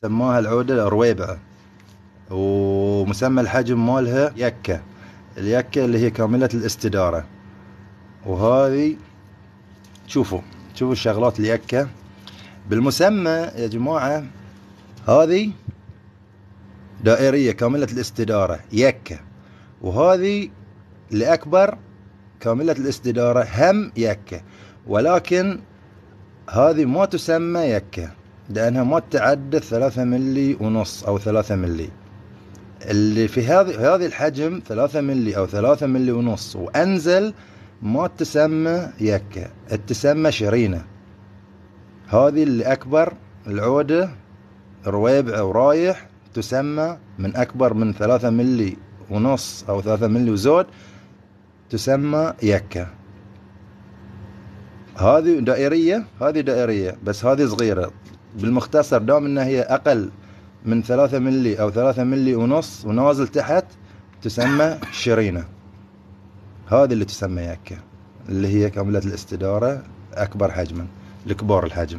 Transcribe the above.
سموها العودة رويبعة، ومسمى الحجم مالها يكة. اليكة اللي هي كاملة الاستدارة. وهذه شوفوا الشغلات اليكة بالمسمى يا جماعة. هذه دائرية كاملة الاستدارة يكة، وهذه لأكبر كاملة الاستدارة هم يكة، ولكن هذه ما تسمى يكة لأنها ما تتعدى 3 ملي ونص أو 3 ملي. اللي في هذه الحجم 3 ملي أو 3 ملي ونص وأنزل ما تسمى يكة، تسمى شرينة. هذه اللي أكبر العودة رويبع ورايح تسمى من أكبر من 3 ملي ونص أو 3 ملي وزود تسمى يكة. هذه دائرية بس هذه صغيرة. بالمختصر دام انها هي اقل من 3 ملي او 3 ملي ونص ونازل تحت تسمى شرينة. هذه اللي تسمى يكة، اللي هي كاملة الاستدارة اكبر حجما، الكبار الحجم.